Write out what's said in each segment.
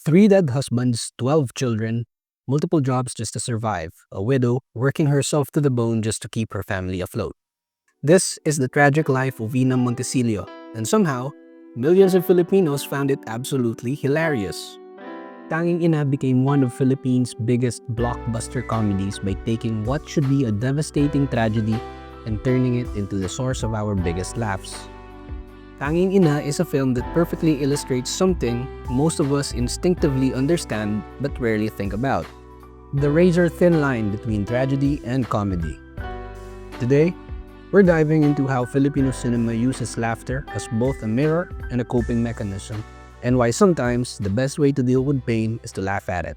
3 dead husbands, 12 children, multiple jobs just to survive, a widow working herself to the bone just to keep her family afloat. This is the tragic life of Ina Montesilio, and somehow, millions of Filipinos found it absolutely hilarious. Tanging Ina became one of Philippines' biggest blockbuster comedies by taking what should be a devastating tragedy and turning it into the source of our biggest laughs. Tanging Ina is a film that perfectly illustrates something most of us instinctively understand but rarely think about: the razor-thin line between tragedy and comedy. Today, we're diving into how Filipino cinema uses laughter as both a mirror and a coping mechanism, and why sometimes the best way to deal with pain is to laugh at it.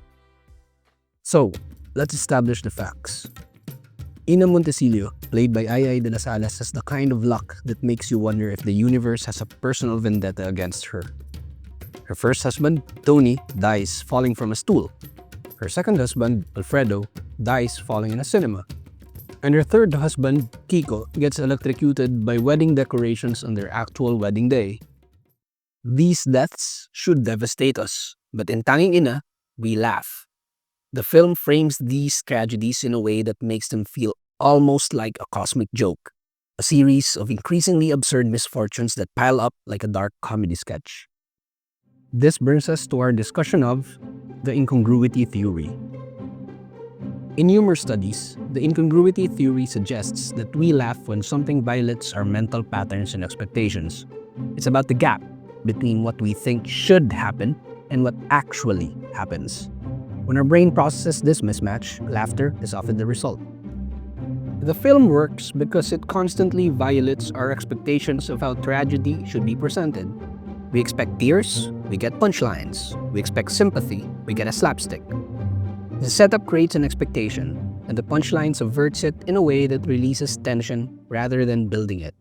So, let's establish the facts. Ina Montesilio, played by Ay de las Alas, has the kind of luck that makes you wonder if the universe has a personal vendetta against her. Her first husband, Tony, dies falling from a stool. Her second husband, Alfredo, dies falling in a cinema. And her third husband, Kiko, gets electrocuted by wedding decorations on their actual wedding day. These deaths should devastate us, but in Tanging Ina, we laugh. The film frames these tragedies in a way that makes them feel almost like a cosmic joke, a series of increasingly absurd misfortunes that pile up like a dark comedy sketch. This brings us to our discussion of the incongruity theory. In humor studies, the incongruity theory suggests that we laugh when something violates our mental patterns and expectations. It's about the gap between what we think should happen and what actually happens. When our brain processes this mismatch, laughter is often the result. The film works because it constantly violates our expectations of how tragedy should be presented. We expect tears, we get punchlines. We expect sympathy, we get a slapstick. The setup creates an expectation, and the punchline subverts it in a way that releases tension rather than building it.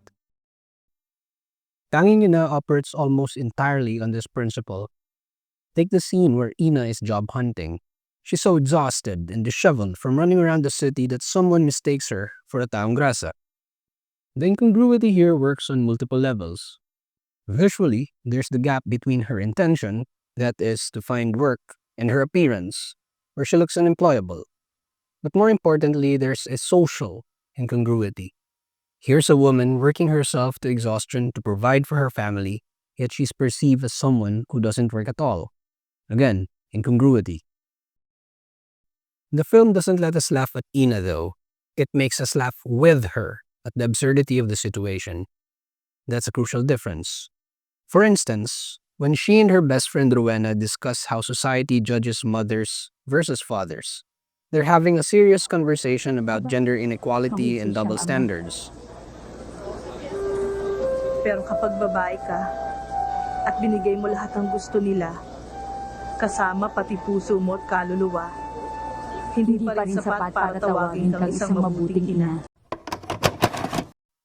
Tanging Ina operates almost entirely on this principle. Take the scene where Ina is job hunting. She's so exhausted and disheveled from running around the city that someone mistakes her for a taong grasa. The incongruity here works on multiple levels. Visually, there's the gap between her intention, that is, to find work, and her appearance, where she looks unemployable. But more importantly, there's a social incongruity. Here's a woman working herself to exhaustion to provide for her family, yet she's perceived as someone who doesn't work at all. Again, incongruity. The film doesn't let us laugh at Ina though. It makes us laugh with her at the absurdity of the situation. That's a crucial difference. For instance, when she and her best friend Rowena discuss how society judges mothers versus fathers, they're having a serious conversation about gender inequality and double standards. Pero kapag babae ka at binigay mo lahat ng gusto nila, kasama pati puso mo at kaluluwa, hindi pa rin sapat para tawagin kang isang mabuting ina.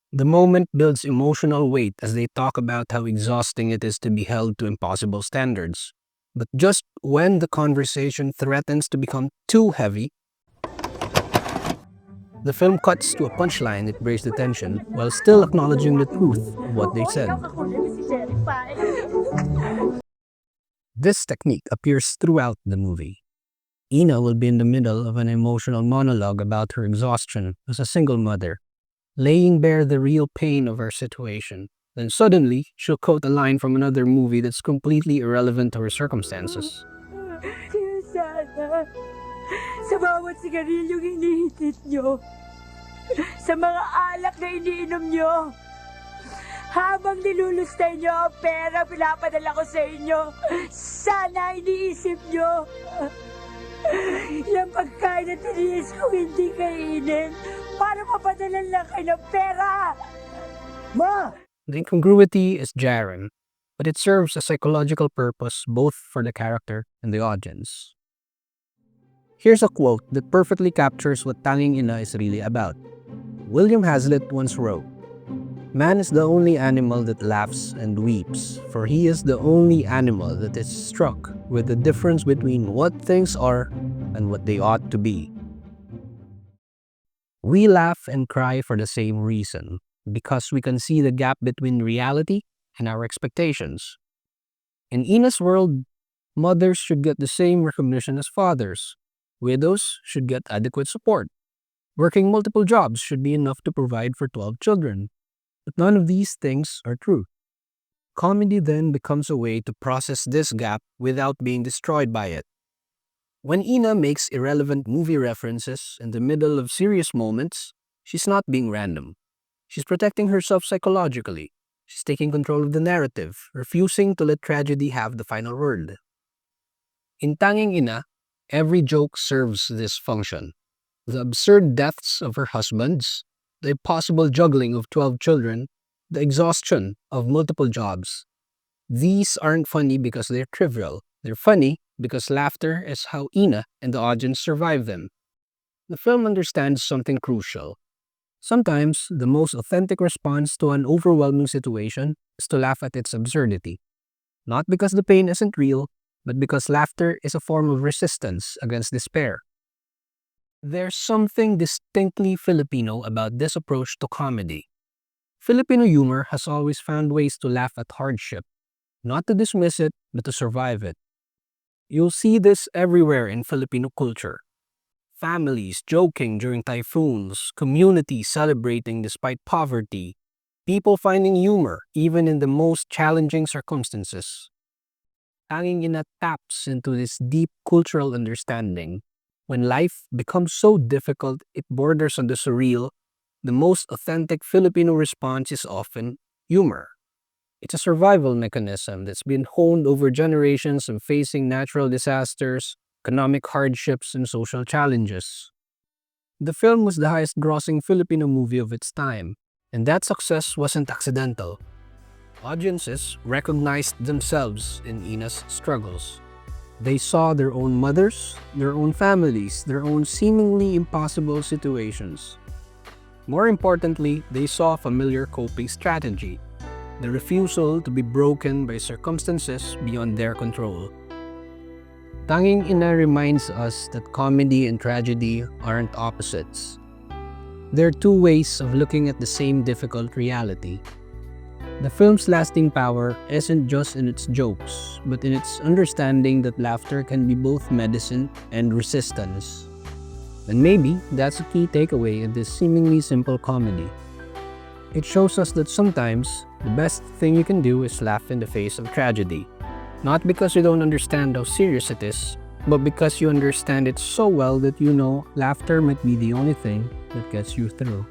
The moment builds emotional weight as they talk about how exhausting it is to be held to impossible standards. But just when the conversation threatens to become too heavy, the film cuts to a punchline that breaks the tension while still acknowledging the truth of what they said. This technique appears throughout the movie. Ina will be in the middle of an emotional monologue about her exhaustion as a single mother, laying bare the real pain of her situation. Then suddenly, she'll quote a line from another movie that's completely irrelevant to her circumstances. Sana, sa bawat sigarilyong inihitit nyo, sa mga alak na iniinom nyo, habang nilulustay nyo ang pera pinapadala ko sa inyo, sana iniisip nyo, yung pagkain na tiniis kong hindi kainin, para mapadalan lang kayo ng pera! Ma! The incongruity is jarring, but it serves a psychological purpose both for the character and the audience. Here's a quote that perfectly captures what Tanging Ina is really about. William Hazlitt once wrote, "Man is the only animal that laughs and weeps, for he is the only animal that is struck with the difference between what things are and what they ought to be." We laugh and cry for the same reason, because we can see the gap between reality and our expectations. In Ina's world, Mothers should get the same recognition as fathers. Widows should get adequate support. Working multiple jobs should be enough to provide for 12 children. But none of these things are true. Comedy then becomes a way to process this gap without being destroyed by it. When Ina makes irrelevant movie references in the middle of serious moments, she's not being random. She's protecting herself psychologically. She's taking control of the narrative, refusing to let tragedy have the final word. In Tanging Ina, every joke serves this function. The absurd deaths of her husbands, the impossible juggling of 12 children, the exhaustion of multiple jobs. These aren't funny because they're trivial. They're funny because laughter is how Ina and the audience survive them. The film understands something crucial. Sometimes, the most authentic response to an overwhelming situation is to laugh at its absurdity. Not because the pain isn't real, but because laughter is a form of resistance against despair. There's something distinctly Filipino about this approach to comedy. Filipino humor has always found ways to laugh at hardship, not to dismiss it, but to survive it. You'll see this everywhere in Filipino culture. Families joking during typhoons, communities celebrating despite poverty, people finding humor even in the most challenging circumstances. Tanging Ina taps into this deep cultural understanding. When life becomes so difficult it borders on the surreal, the most authentic Filipino response is often humor. It's a survival mechanism that's been honed over generations of facing natural disasters, economic hardships, and social challenges. The film was the highest grossing Filipino movie of its time, and that success wasn't accidental. Audiences recognized themselves in Ina's struggles. They saw their own mothers, their own families, their own seemingly impossible situations. More importantly, they saw a familiar coping strategy, the refusal to be broken by circumstances beyond their control. Tanging Ina reminds us that comedy and tragedy aren't opposites. They're two ways of looking at the same difficult reality. The film's lasting power isn't just in its jokes, but in its understanding that laughter can be both medicine and resistance. And maybe that's a key takeaway in this seemingly simple comedy. It shows us that sometimes the best thing you can do is laugh in the face of tragedy. Not because you don't understand how serious it is, but because you understand it so well that you know laughter might be the only thing that gets you through.